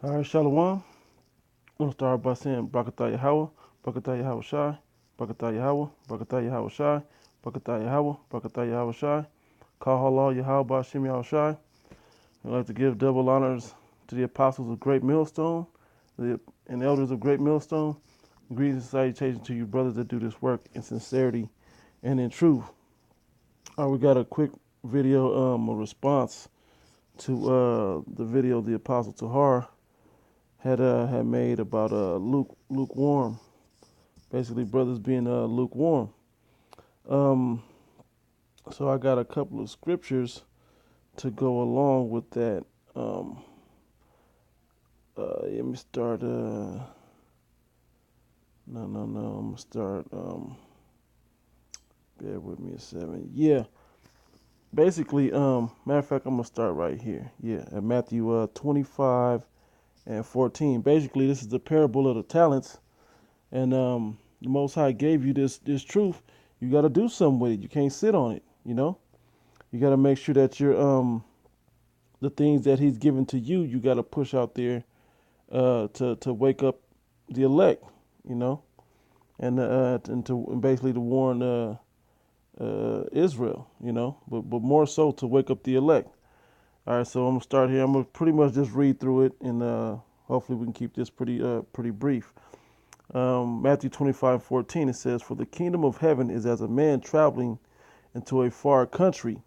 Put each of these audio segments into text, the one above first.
All right, Shalom. I want to start by saying Brakatah Yahweh, Brakatah Yahweh Shai, Brakatah Yahweh, Brakatah Yahweh Shai, Brakatah Yahweh, Brakatah Yahweh Shai, Kahala Yahweh Bashim Yahweh Shai. I'd like to give double honors to the apostles of Great Millstone and elders of Great Millstone. Greetings and salutations to you brothers that do this work in sincerity and in truth. We got a quick video, a response to the video the Apostle Tahar had made about lukewarm. Basically, brothers being lukewarm. Um, so I got a couple of scriptures to go along with that. Let me start. No. I'm gonna start. Bear with me a second. Yeah. Basically, matter of fact, I'm gonna start right here. Yeah, at Matthew 25 and 14. Basically, this is the parable of the talents, and the Most High gave you this truth. You got to do something with it. You can't sit on it. You got to make sure that you're the things that He's given to you. You got to push out there to wake up the elect. You know, and basically to warn Israel. But more so to wake up the elect. All right, so I'm gonna start here. I'm gonna pretty much just read through it, and hopefully we can keep this pretty brief. Matthew 25:14, it says, "For the kingdom of heaven is as a man traveling into a far country,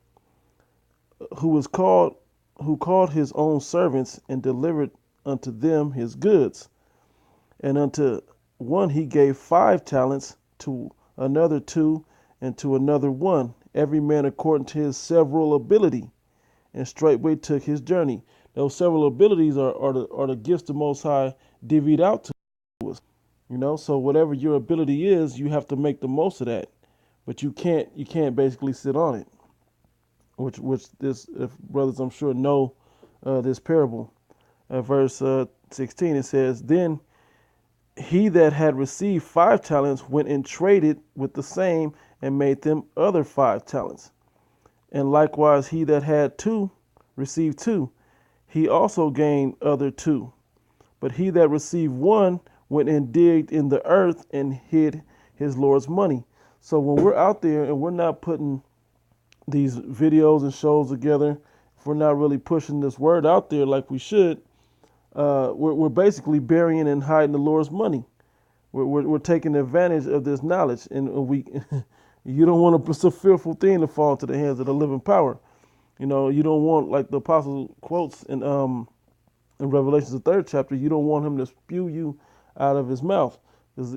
who was called who called his own servants and delivered unto them his goods. And unto one he gave 5 talents, to another 2, and to another 1, every man according to his several ability. And straightway took his journey." Those several abilities are the gifts the Most High divvied out to us. So whatever your ability is, you have to make the most of that. But you can't basically sit on it. Which this, if brothers I'm sure know this parable. Verse 16, it says, "Then he that had received 5 talents went and traded with the same, and made them other 5 talents. And likewise he that had 2 received 2. He also gained other 2. But he that received 1 went and digged in the earth and hid his Lord's money." So when we're out there and we're not putting these videos and shows together, if we're not really pushing this word out there like we should, we're basically burying and hiding the Lord's money. We're taking advantage of this knowledge, and we you don't want it's a fearful thing to fall into the hands of the living power. You don't want, like the apostle quotes in Revelations the 3rd chapter, you don't want him to spew you out of his mouth, because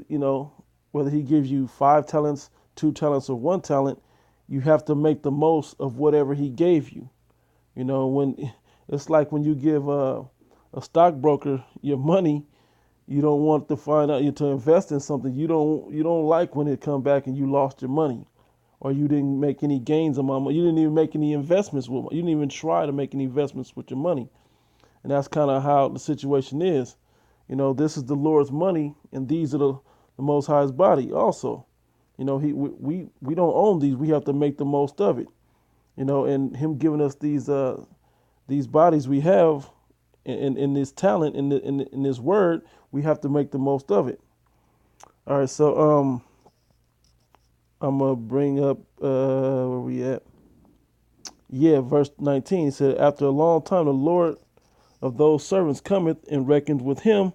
whether he gives you 5 talents, 2 talents, or 1 talent, you have to make the most of whatever he gave you. When it's like when you give a stockbroker your money, you don't want to find out you to invest in something you don't like when it come back and you lost your money, or you didn't make any gains on my money. You didn't even make any investments with. You didn't even try to make any investments with your money, and that's kind of how the situation is. This is the Lord's money, and these are the Most High's body. Also, we don't own these. We have to make the most of it. And Him giving us these bodies we have, in this talent, in this word, we have to make the most of it. All right, so I'm gonna bring up where we at. Yeah, verse 19 said, "After a long time, the Lord of those servants cometh and reckoned with him.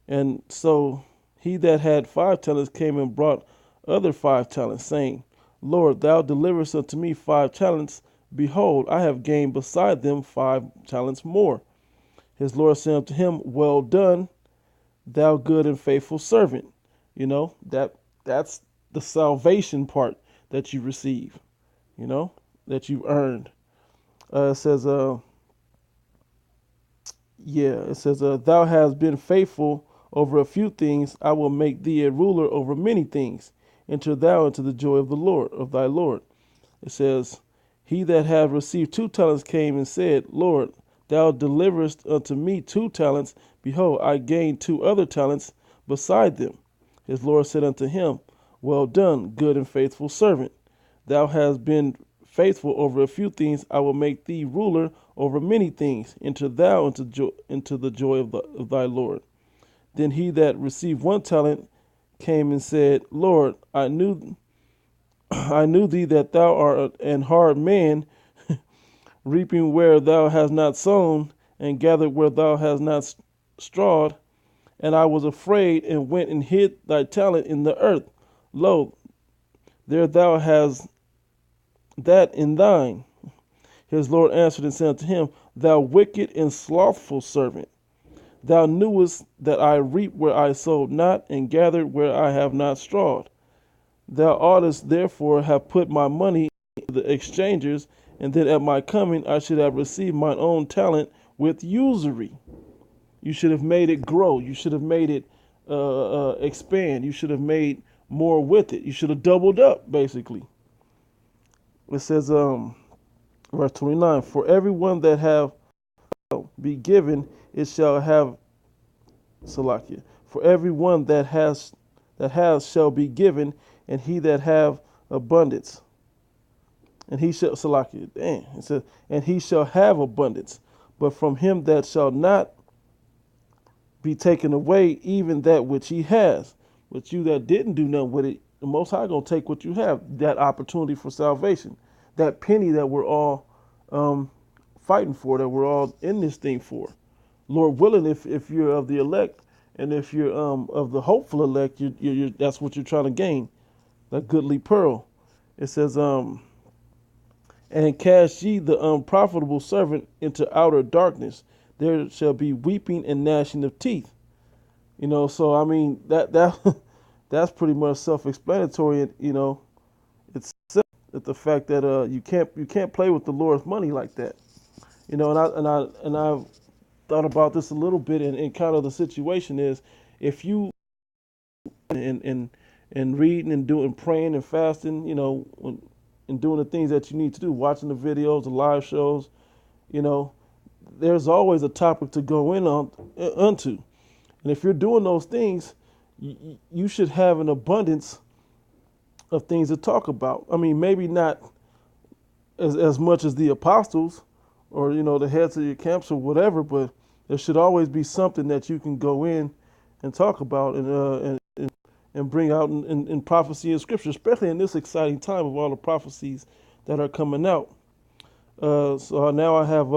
And so he that had 5 talents came and brought other 5 talents, saying, Lord, thou deliverest unto me 5 talents. Behold, I have gained beside them 5 talents more. His Lord said unto him, Well done, thou good and faithful servant." That's the salvation part that you receive, that you've earned. It says, "Thou hast been faithful over a few things, I will make thee a ruler over many things. Enter thou into the joy of the Lord, of thy Lord." It says, "He that had received 2 talents came and said, Lord, thou deliverest unto me 2 talents. Behold, I gained 2 other talents beside them. His Lord said unto him, Well done, good and faithful servant. Thou hast been faithful over a few things, I will make thee ruler over many things. Enter thou into the joy of thy Lord. Then he that received 1 talent came and said, Lord, I knew thee that thou art an hard man, reaping where thou hast not sown, and gathered where thou hast not strawed. And I was afraid, and went and hid thy talent in the earth. Lo, there thou hast that in thine. His Lord answered and said unto him, Thou wicked and slothful servant, thou knewest that I reap where I sowed not, and gathered where I have not strawed. Thou oughtest therefore have put my money into the exchangers, and then at my coming I should have received mine own talent with usury. You should have made it grow. You should have made it expand. You should have made more with it. You should have doubled up, basically. It says, verse 29, For everyone that have be given, it shall have Salakia. For everyone that has shall be given, and he that have abundance. And he shall Salakia. It says, and he shall have abundance. But from him that shall not be taken away even that which he has. But you that didn't do nothing with it, the Most High gonna take what you have, that opportunity for salvation, that penny that we're all fighting for, that we're all in this thing for. Lord willing, if you're of the elect, and if you're of the hopeful elect, you that's what you're trying to gain, that goodly pearl. It says, and cast ye the unprofitable servant into outer darkness. There shall be weeping and gnashing of teeth. You know, so I mean that that's pretty much self-explanatory. You know, it's the fact that you can't play with the Lord's money like that. You know, and I've thought about this a little bit, and kind of the situation is, if you and reading and doing praying and fasting, you know, and doing the things that you need to do, watching the videos, the live shows, you know, there's always a topic to go in on unto. And if you're doing those things, you should have an abundance of things to talk about. I mean, maybe not as much as the apostles or, you know, the heads of your camps or whatever, but there should always be something that you can go in and talk about and bring out in prophecy and scripture, especially in this exciting time of all the prophecies that are coming out. So now I have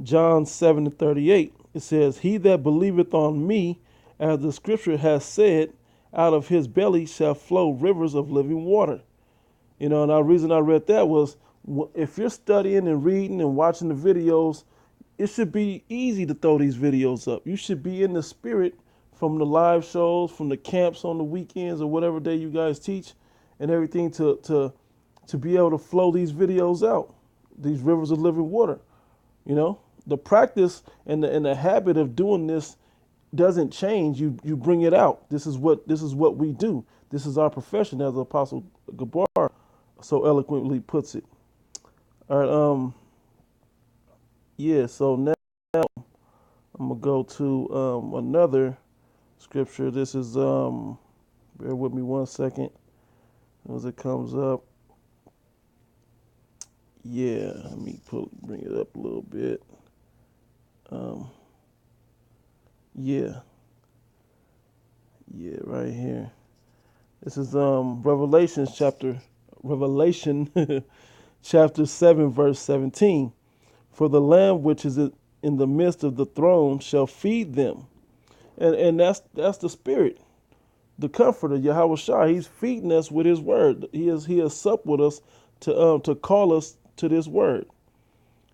John 7:38. It says, He that believeth on me, as the scripture has said, out of his belly shall flow rivers of living water. You know, and the reason I read that was, if you're studying and reading and watching the videos, it should be easy to throw these videos up. You should be in the spirit from the live shows, from the camps on the weekends or whatever day you guys teach and everything to be able to flow these videos out, these rivers of living water. You know, the practice and the habit of doing this doesn't change. You bring it out. This is what we do. This is our profession, as the Apostle Gabar so eloquently puts it. All right. Yeah. So now I'm gonna go to another scripture. This is bear with me 1 second as it comes up. Yeah. Let me bring it up a little bit. Yeah, right here. This is Revelation chapter 7, verse 17. For the Lamb which is in the midst of the throne shall feed them, and that's the Spirit, the Comforter, Yahweh Shai. He's feeding us with His word. He has supped with us to call us to this word.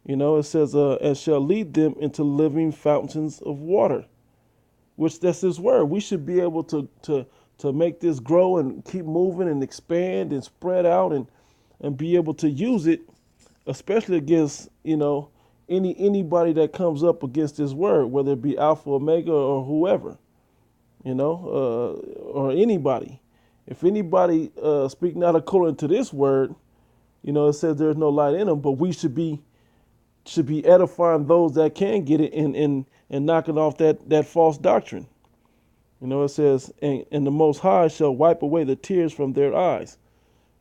You know, it says, and shall lead them into living fountains of water, which that's His word. We should be able to make this grow and keep moving and expand and spread out and be able to use it, especially against, you know, anybody that comes up against this word, whether it be Alpha, Omega, or whoever, you know, or anybody. If anybody speak not according to this word, you know, it says there's no light in them, but we should be edifying those that can get it and knocking off that false doctrine. You know, it says, and the Most High shall wipe away the tears from their eyes.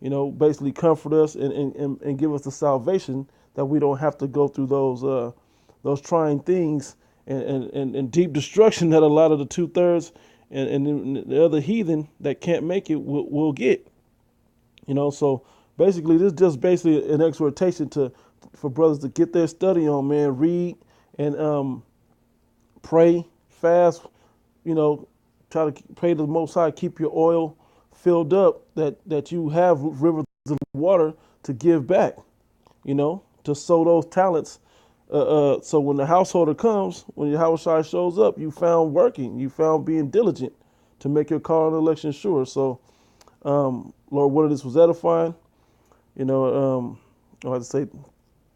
You know, basically comfort us and give us the salvation that we don't have to go through those trying things and deep destruction that a lot of the 2/3 and the other heathen that can't make it will get. So basically, this is just basically an exhortation for brothers to get their study on, man. Read and pray, fast. Try to pray to the Most High, keep your oil filled up, that you have rivers of water to give back. To sow those talents. So when the householder comes, when your house shows up, you found working, you found being diligent to make your call and election sure. So, Lord, whether this was edifying, I have to say,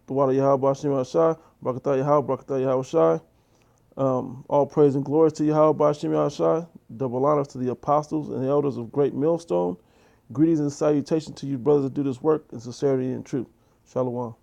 the water Yahweh Hashem Shai, Barakatah Yahweh, Barakatah Yahweh Shai. All praise and glory to Yahweh Hashem Shai. Double honors to the apostles and the elders of Great Millstone. Greetings and salutations to you, brothers that do this work in sincerity and truth. Shalom.